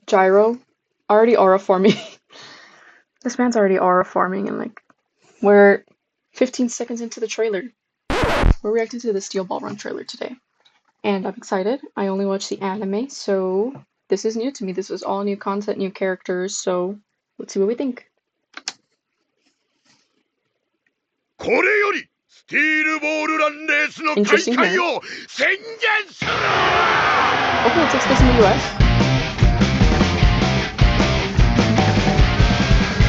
Gyro, already aura forming. This man's already aura forming, and like, we're 15 seconds into the trailer. We're reacting to the Steel Ball Run trailer today. And I'm excited. I only watched the anime, so this is new to me. This is all new content, new characters, so let's see what we think. これよりスティールボールランレースの開 Interesting 会 here. を宣言する Okay, it takes place in the US.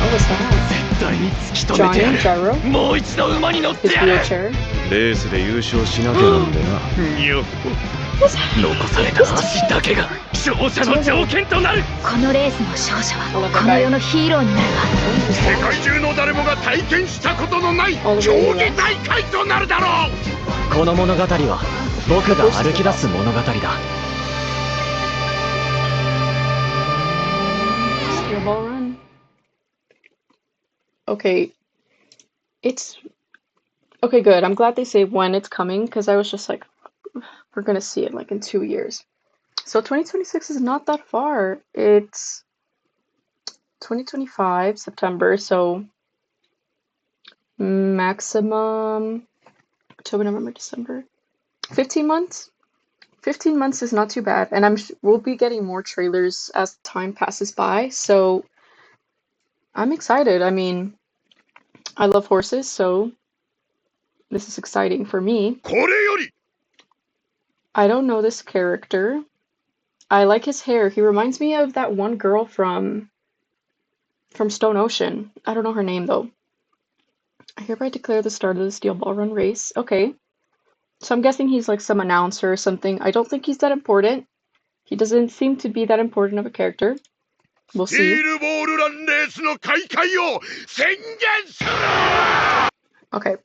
Oh, what's that? 絶対に突き止め Johnny てや and る Gyro, もう一度馬に乗っ his てやる wheelchair. レースで優勝しなきゃなんでなよ残された足だけが勝者の条件となるこのレースの勝者はこの世のヒーローになるわ。 世界中の誰もが体験したことのない競技大会となるだろうこの物語は僕が歩き出す物語だ Steel Ball Run. Okay. Okay, good. I'm glad they say when it's coming, because I was just like, we're gonna see it like in 2 years. So 2026 is not that far. It's 2025, September, so maximum October, November, December. 15 months? 15 months is not too bad, and we'll be getting more trailers as time passes by, so I'm excited. I mean, I love horses, so this is exciting for me. これより I don't know this character. I like his hair. He reminds me of that one girl from Stone Ocean. I don't know her name though. I hereby declare the start of the Steel Ball Run race. Okay. So I'm guessing he's like some announcer or something. I don't think he's that important. He doesn't seem to be that important of a character. We'll スティ see. ールボールランレースの開会を宣言する Okay.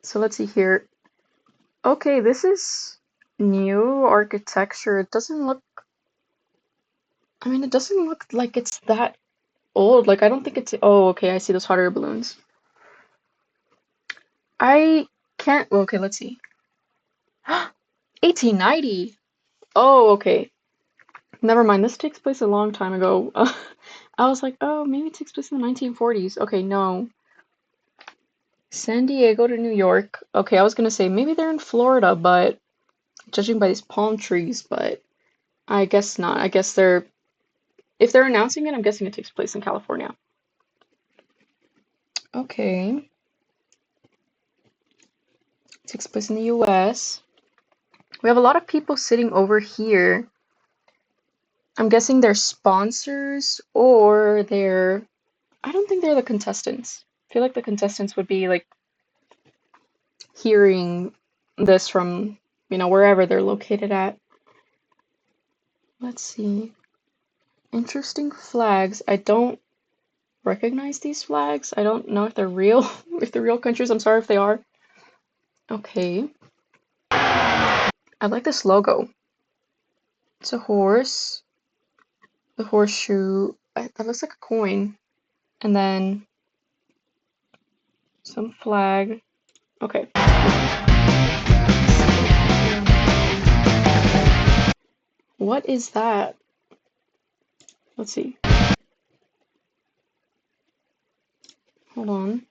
So let's see here. Okay, this is new architecture. It doesn't look it doesn't look like it's that old. Like, I don't think it's. Oh, okay, I see those hot air balloons. I can't. Okay, let's see. 1890. Oh, okay. Never mind. This takes place a long time ago. I was like, oh, maybe it takes place in the 1940s. Okay, no. San Diego to New York. Okay, I was gonna say maybe they're in Florida, but judging by these palm trees, but I guess not. I guess if they're announcing it, I'm guessing it takes place in California. Okay. It takes place in the US. We have a lot of people sitting over here. I'm guessing they're sponsors or I don't think they're the contestants. I feel like the contestants would be like hearing this from, wherever they're located at. Let's see. Interesting flags. I don't recognize these flags. I don't know if they're real, if they're real countries. I'm sorry if they are. Okay. I like this logo. It's a horse. The horseshoe. That looks like a coin. And then some flag. Okay. What is that? Let's see. Hold on.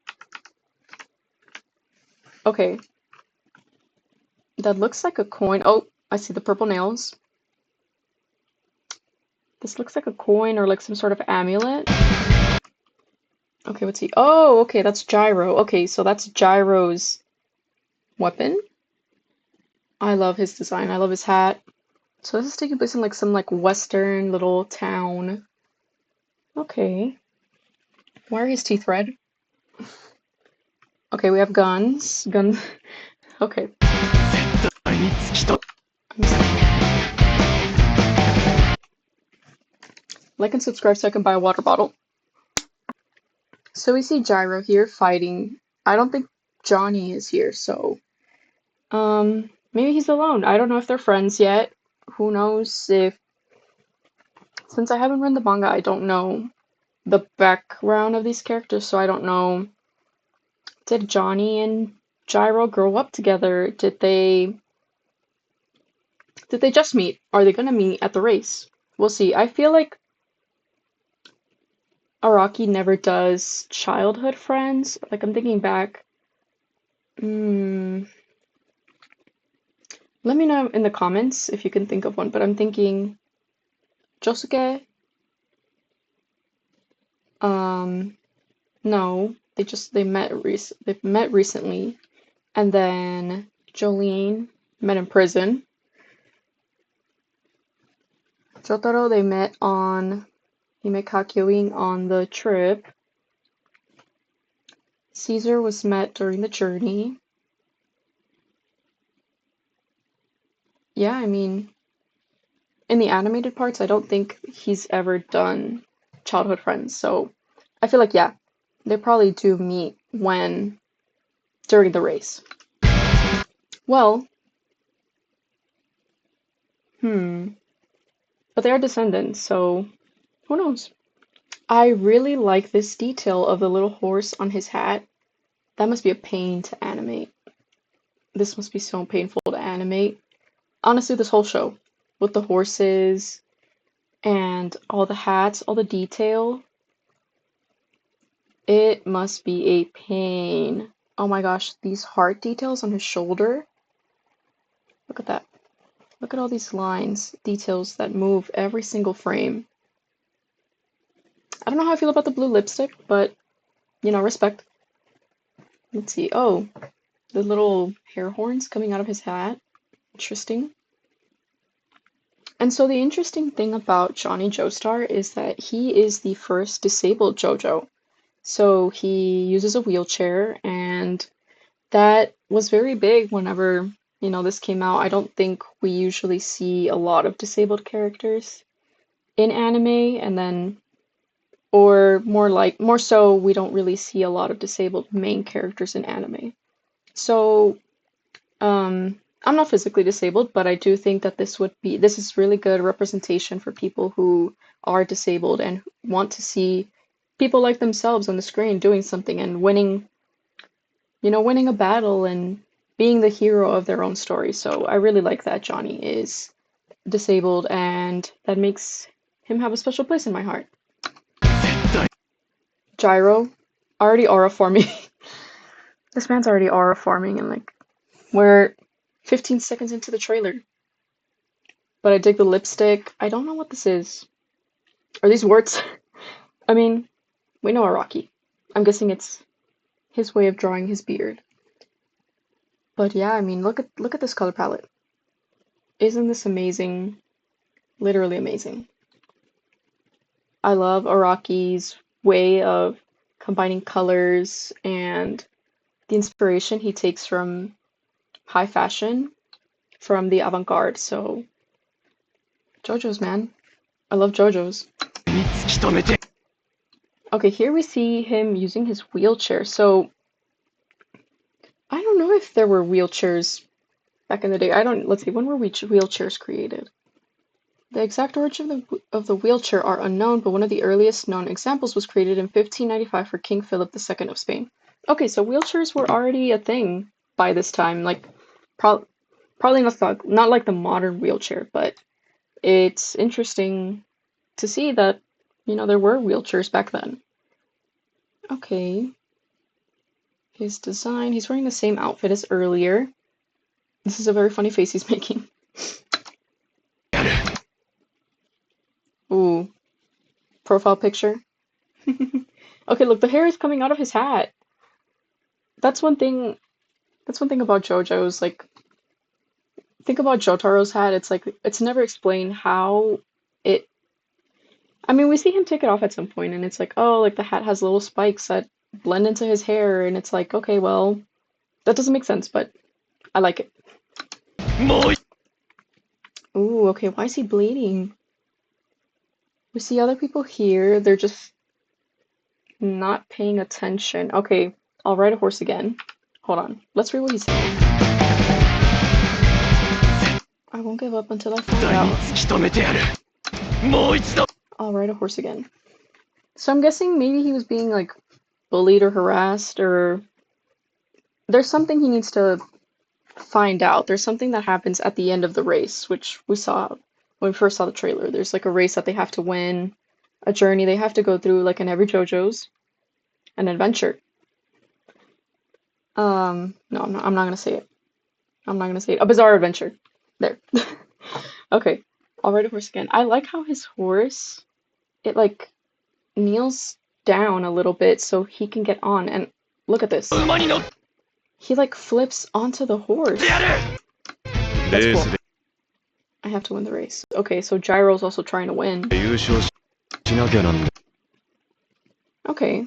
Okay. That looks like a coin. Oh, I see the purple nails. This looks like a coin or like some sort of amulet. Okay, let's see. Oh, okay, that's Gyro. Okay, so that's Gyro's weapon. I love his design. I love his hat. So this is taking place in like some like western little town. Okay. Why are his teeth red? Okay, we have guns. Guns. Okay. Like and subscribe so I can buy a water bottle. So we see Gyro here fighting. I don't think Johnny is here, so maybe he's alone. I don't know if they're friends yet. Who knows since I haven't read the manga, I don't know the background of these characters, so I don't know. Did Johnny and Gyro grow up together? Did they just meet? Are they gonna meet at the race? We'll see. I feel like Araki never does childhood friends. Like, I'm thinking back. Let me know in the comments if you can think of one, but I'm thinking Josuke. No, they met recently, and then Jolene met in prison. Jotaro he met Kakyoin on the trip. Caesar was met during the journey. Yeah, I mean, in the animated parts, I don't think he's ever done childhood friends, so I feel like, yeah, they probably do meet during the race. Well, but they are descendants, so who knows? I really like this detail of the little horse on his hat. That must be a pain to animate. This must be so painful to animate. Honestly, this whole show, with the horses and all the hats, all the detail, it must be a pain. Oh my gosh, these heart details on his shoulder. Look at that. Look at all these lines, details that move every single frame. I don't know how I feel about the blue lipstick, but, respect. Let's see. Oh, the little hair horns coming out of his hat. Interesting. And so the interesting thing about Johnny Joestar is that he is the first disabled JoJo. So he uses a wheelchair, and that was very big whenever, this came out. I don't think we usually see a lot of disabled characters in anime, and then, or more so, we don't really see a lot of disabled main characters in anime. So, I'm not physically disabled, but I do think that this is really good representation for people who are disabled and want to see people like themselves on the screen doing something and winning a battle and being the hero of their own story. So I really like that Johnny is disabled, and that makes him have a special place in my heart. Gyro, already aura forming. This man's already aura forming, and we're 15 seconds into the trailer. But I dig the lipstick. I don't know what this is. Are these warts? I mean, we know Araki. I'm guessing it's his way of drawing his beard. But yeah, I mean, look at this color palette. Isn't this amazing? Literally amazing. I love Araki's way of combining colors and the inspiration he takes from high fashion, from the avant-garde. So, JoJo's, man. I love JoJo's. Okay, here we see him using his wheelchair. So, I don't know if there were wheelchairs back in the day. Let's see, when were wheelchairs created? The exact origin of the wheelchair are unknown, but one of the earliest known examples was created in 1595 for King Philip II of Spain. Okay, so wheelchairs were already a thing by this time, probably not like the modern wheelchair, but it's interesting to see that, there were wheelchairs back then. Okay. His design, he's wearing the same outfit as earlier. This is a very funny face he's making. Ooh. Profile picture. Okay, look, the hair is coming out of his hat. That's one thing about JoJo's, think about Jotaro's hat, it's never explained how it, I mean, we see him take it off at some point, and it's oh, the hat has little spikes that blend into his hair, and it's okay, well, that doesn't make sense, but I like it. Ooh, okay, why is he bleeding? We see other people here, they're just not paying attention. Okay, I'll ride a horse again. Hold on, let's read what he's saying. I won't give up until I find out. I'll ride a horse again. So I'm guessing maybe he was being bullied or harassed, or there's something he needs to find out. There's something that happens at the end of the race, which we saw when we first saw the trailer. There's a race that they have to win. a journey they have to go through, like in every JoJo's, an adventure. No, I'm not gonna say it. I'm not gonna say it. A bizarre adventure. There. Okay, I'll ride a horse again. I like how his horse, it like kneels down a little bit so he can get on. And look at this. He like flips onto the horse. That's cool. I have to win the race. Okay, so Gyro's also trying to win. Okay.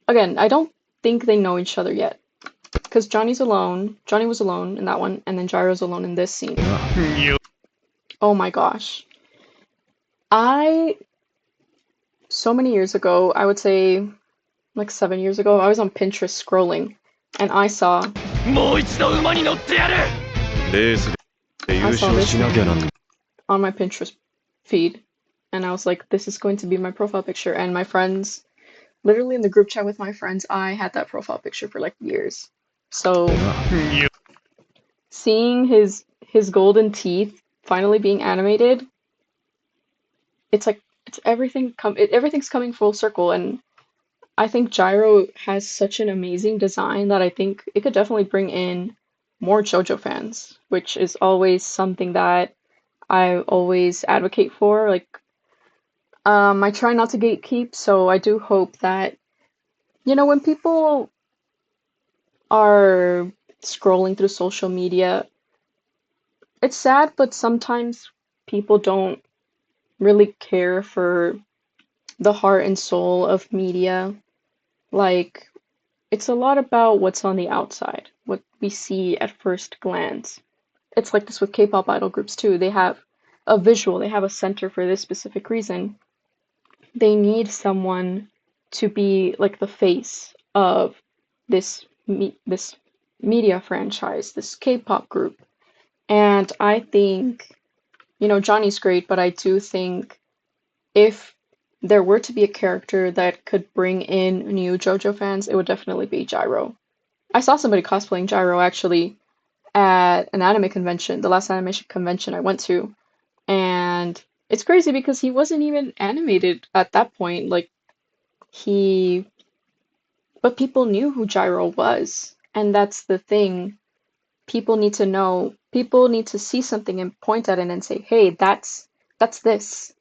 Again, I don't think they know each other yet. Because Johnny was alone in that one, and then Gyro's alone in this scene. Oh my gosh. So many years ago, I would say like 7 years ago, I was on Pinterest scrolling, and I saw this on my Pinterest feed, and I was like, this is going to be my profile picture. And my friends, literally in the group chat with my friends, I had that profile picture for like years. So seeing his golden teeth finally being animated, it's like everything's coming full circle. And I think Gyro has such an amazing design that I think it could definitely bring in more JoJo fans, which is always something that I always advocate for. Like, I try not to gatekeep, so I do hope that, when people are scrolling through social media, it's sad, but sometimes people don't really care for the heart and soul of media. Like, it's a lot about what's on the outside, what we see at first glance. It's like this with K-pop idol groups too. They have a visual, they have a center for this specific reason. They need someone to be like the face of this media franchise, this K-pop group. And I think, Johnny's great, but I do think if there were to be a character that could bring in new JoJo fans, it would definitely be Gyro. I saw somebody cosplaying Gyro actually at an anime convention, the last animation convention I went to, and it's crazy because he wasn't even animated at that point. But people knew who Gyro was, and that's the thing. People need to know. People need to see something and point at it and say, "Hey, that's this.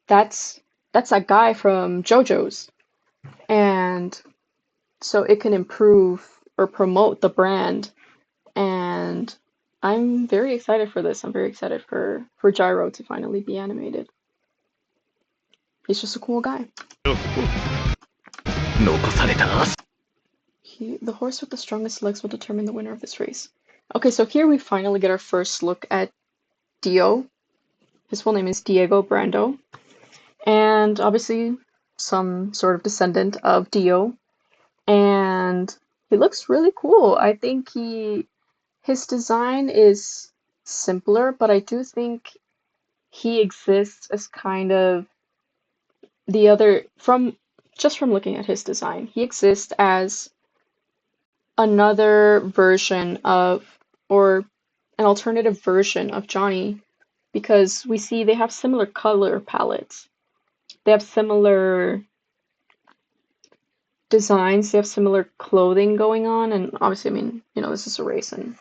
That's that guy from JoJo's." And so it can improve or promote the brand. And I'm very excited for this. I'm very excited for Gyro to finally be animated. He's just a cool guy. The horse with the strongest legs will determine the winner of this race. Okay, so here we finally get our first look at Dio. His full name is Diego Brando. And obviously some sort of descendant of Dio. And he looks really cool. I think his design is simpler, but I do think he exists as kind of the other, from looking at his design, he exists as another version of, or an alternative version of Johnny, because we see they have similar color palettes. They have similar designs, they have similar clothing going on, and obviously, I mean, this is a race and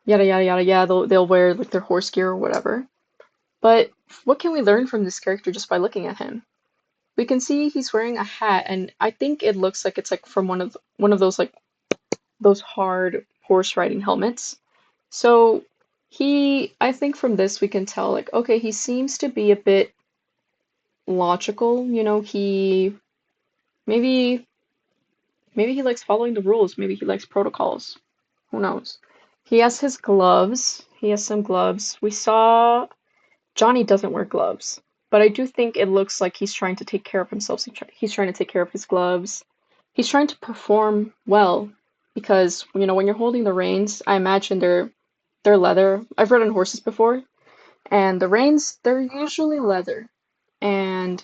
yada yada yada, yeah, they'll wear like their horse gear or whatever. But what can we learn from this character just by looking at him? We can see he's wearing a hat, and I think it looks like it's like from one of those like those hard horse riding helmets. So I think from this we can tell, like, okay, he seems to be a bit logical, he maybe he likes following the rules, maybe he likes protocols. Who knows? He has his gloves. He has some gloves. We saw Johnny doesn't wear gloves, but I do think it looks like he's trying to take care of himself. He's trying to take care of his gloves. He's trying to perform well because, when you're holding the reins, I imagine they're leather. I've ridden horses before, and the reins, they're usually leather. And,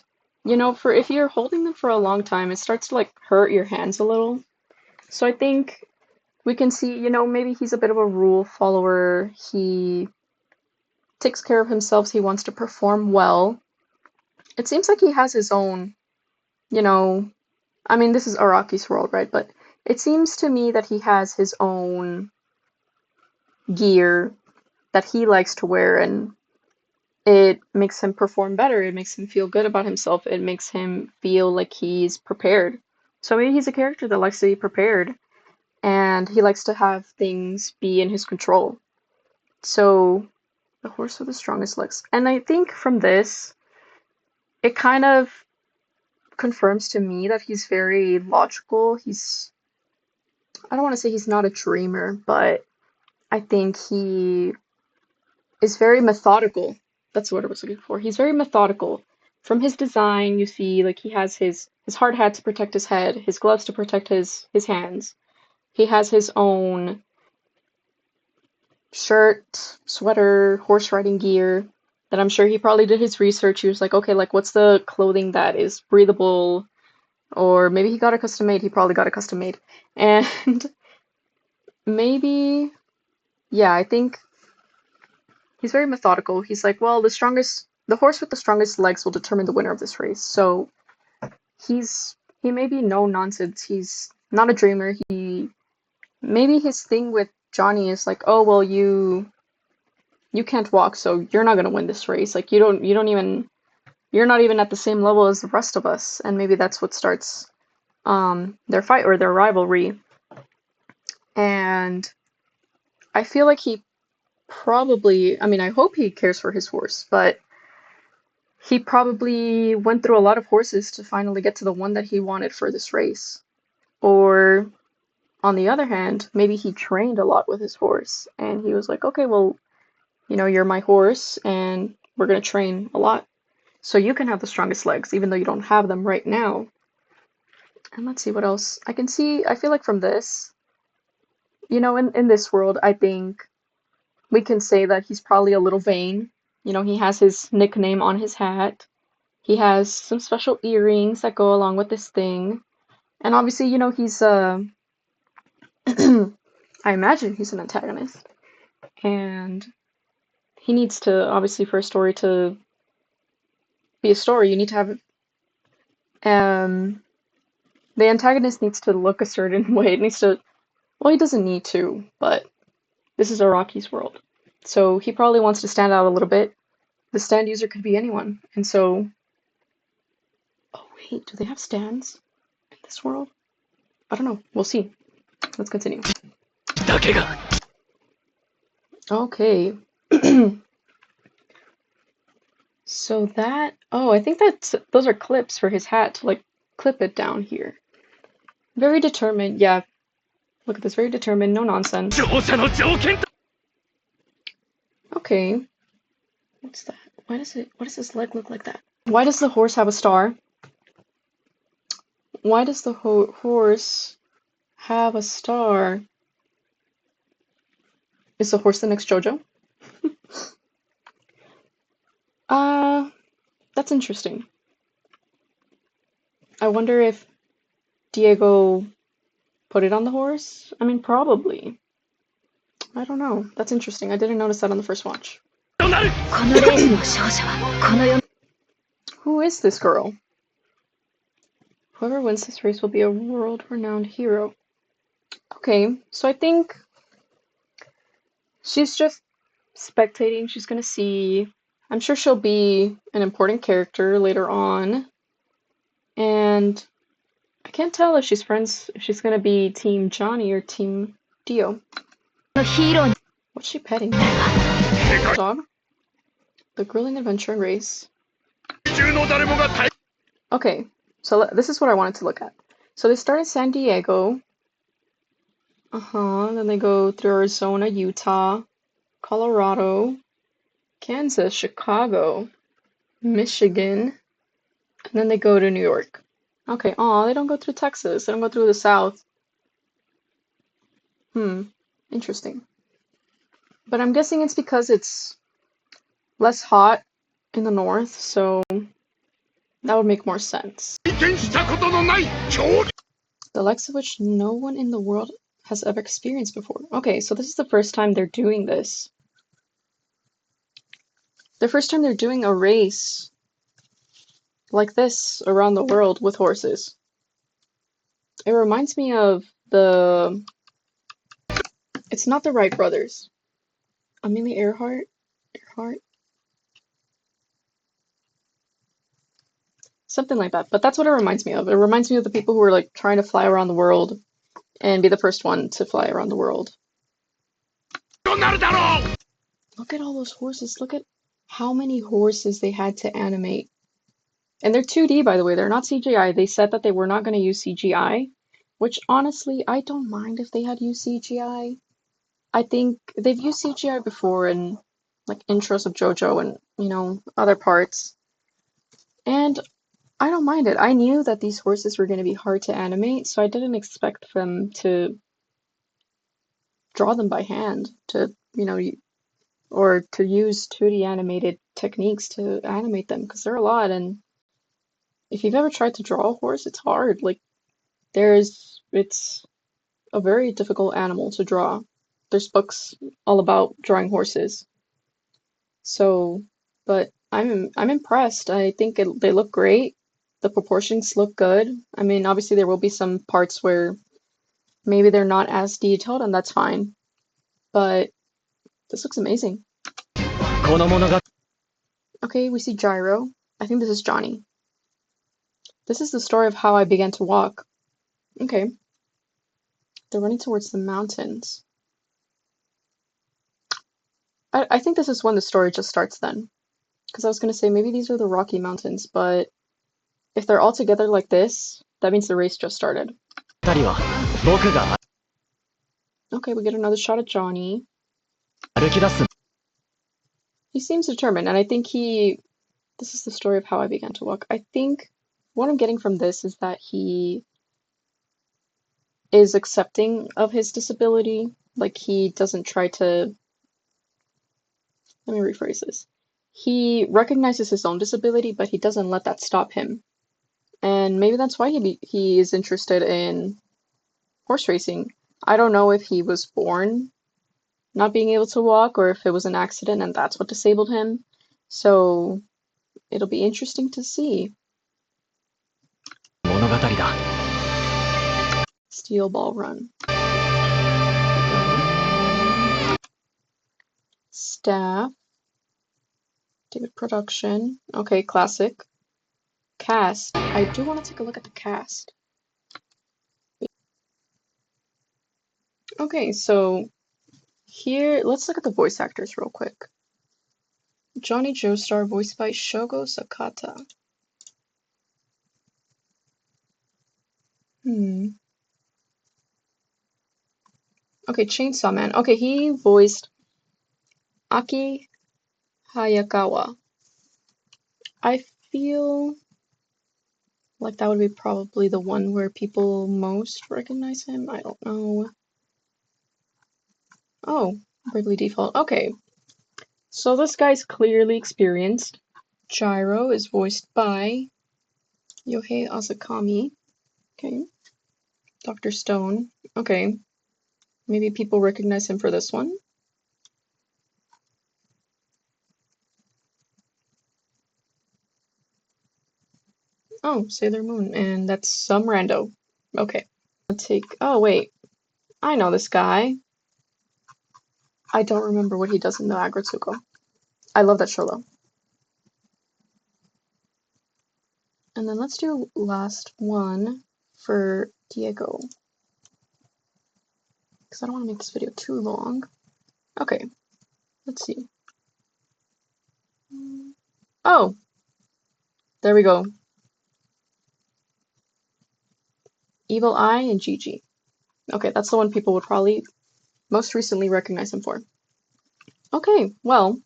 for if you're holding them for a long time, it starts to like hurt your hands a little. So I think we can see, maybe he's a bit of a rule follower. He takes care of himself. He wants to perform well. it seems like he has his own, you know, I mean, this is Araki's world, right? But it seems to me that he has his own gear that he likes to wear, and it makes him perform better. It makes him feel good about himself. It makes him feel like he's prepared. So maybe he's a character that likes to be prepared, and he likes to have things be in his control. So the horse with the strongest legs. And I think from this, it kind of confirms to me that he's very logical. I don't want to say he's not a dreamer, but I think he is very methodical. That's the word I was looking for. He's very methodical. From his design, you see like he has his hard hat to protect his head, his gloves to protect his hands. He has his own shirt, sweater, horse riding gear that I'm sure he probably did his research. He was like, okay, like what's the clothing that is breathable? Or maybe he got it custom made. He probably got it custom made. And maybe, yeah, I think he's very methodical. He's like, well, the horse with the strongest legs will determine the winner of this race. So he may be no nonsense. He's not a dreamer. Maybe his thing with Johnny is like, oh, well, you can't walk, so you're not gonna win this race. Like you're not even at the same level as the rest of us. And maybe that's what starts their fight or their rivalry. And I feel like he probably, I mean, I hope he cares for his horse, but he probably went through a lot of horses to finally get to the one that he wanted for this race. Or, on the other hand, maybe he trained a lot with his horse and he was like, okay, well, you're my horse and we're going to train a lot. So you can have the strongest legs, even though you don't have them right now. And let's see what else. I feel like from this, in this world, I think we can say that he's probably a little vain. He has his nickname on his hat. He has some special earrings that go along with this thing. And obviously, he's I imagine he's an antagonist. And he needs to, obviously, for a story to be a story, you need to have the antagonist needs to look a certain way. It needs to, well, he doesn't need to, but this is Araki's world. So he probably wants to stand out a little bit. The stand user could be anyone. And so, oh wait, do they have stands in this world? I don't know. We'll see. Let's continue. Okay. So I think those are clips for his hat to like clip it down here. Very determined. Yeah. Look at this. Very determined. No nonsense. Okay. What's that? Why does his leg look like that? Why does the horse have a star? Why does the horse have a star? Is the horse the next Jojo? That's interesting. I wonder if Diego put it on the horse? I mean, probably. I don't know. That's interesting. I didn't notice that on the first watch. Who is this girl? Whoever wins this race will be a world-renowned hero. Okay, so I think she's just spectating. She's gonna see. I'm sure she'll be an important character later on. And I can't tell if she's gonna be Team Johnny or Team Dio. What's she petting? Dog? The grueling adventure and race. Okay, so this is what I wanted to look at. So they start in San Diego. Then they go through Arizona, Utah, Colorado, Kansas, Chicago, Michigan, and then they go to New York. Okay, they don't go through Texas. They don't go through the South. Interesting. But I'm guessing it's because it's less hot in the north, so that would make more sense. The likes of which no one in the world has ever experienced before. Okay, so this is the first time they're doing this. The first time they're doing a race like this around the world with horses. It reminds me of the... It's not the Wright brothers. Amelia Earhart? Earhart? Something like that. But that's what it reminds me of. It reminds me of the people who were like trying to fly around the world and be the first one to fly around the world. Look at all those horses. Look at how many horses they had to animate. And they're 2D, by the way. They're not CGI. They said that they were not going to use CGI, which honestly, I don't mind if they had used CGI. I think they've used CGI before in like intros of Jojo and, you know, other parts. And I don't mind it. I knew that these horses were going to be hard to animate, so I didn't expect them to draw them by hand, to, you know, or to use 2D animated techniques to animate them, because they're a lot, and if you've ever tried to draw a horse, it's hard. Like, it's a very difficult animal to draw. There's books all about drawing horses. So, but I'm impressed. I think they look great. The proportions look good. I mean, obviously there will be some parts where maybe they're not as detailed, and that's fine. But this looks amazing. Okay, we see Gyro. I think this is Johnny. This is the story of how I began to walk. Okay. They're running towards the mountains. I think this is when the story just starts then. Because I was going to say maybe these are the Rocky Mountains, but if they're all together like this, that means the race just started. Okay, we get another shot at Johnny. He seems determined, and I think this is the story of how I began to walk. I think what I'm getting from this is that he is accepting of his disability. Like, he doesn't try to... Let me rephrase this. He recognizes his own disability, but he doesn't let that stop him. And maybe that's why he is interested in horse racing. I don't know if he was born not being able to walk or if it was an accident and that's what disabled him. So it'll be interesting to see. Steel Ball Run. Staff. David Production. Okay, classic. Cast. I do want to take a look at the cast. Okay, so here, let's look at the voice actors real quick. Johnny Joestar, voiced by Shogo Sakata. Okay, Chainsaw Man. Okay, he voiced Aki Hayakawa. I feel like that would be probably the one where people most recognize him. I don't know. Oh, Bravely Default. Okay. So this guy's clearly experienced. Gyro is voiced by Yohei Asakami. Okay. Dr. Stone. Okay. Maybe people recognize him for this one. Oh, Sailor Moon. And that's some rando. Okay. Oh, wait. I know this guy. I don't remember what he does in the Agretsuko. I love that show, though. And then let's do last one for Diego. Because I don't want to make this video too long. Okay. Let's see. Oh! There we go. Evil Eye and Gigi. Okay, that's the one people would probably most recently recognize him for. Okay, well,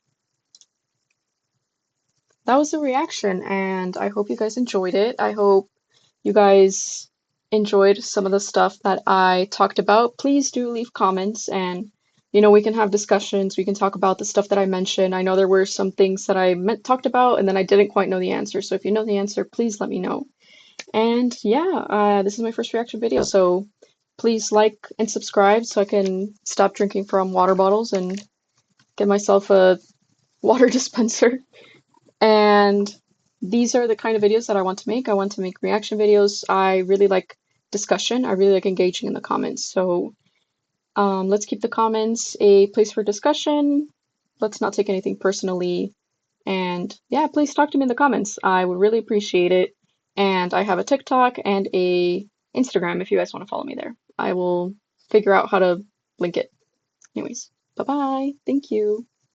that was the reaction, and I hope you guys enjoyed it. I hope you guys enjoyed some of the stuff that I talked about. Please do leave comments, and, you know, we can have discussions. We can talk about the stuff that I mentioned. I know there were some things that I talked about, and then I didn't quite know the answer. So if you know the answer, please let me know. And yeah, this is my first reaction video, so please like and subscribe so I can stop drinking from water bottles and get myself a water dispenser. And these are the kind of videos that I want to make. I want to make reaction videos. I really like discussion. I really like engaging in the comments. So let's keep the comments a place for discussion. Let's not take anything personally. And yeah, please talk to me in the comments. I would really appreciate it. And I have a TikTok and a Instagram if you guys want to follow me there. I will figure out how to link it. Anyways, bye-bye. Thank you.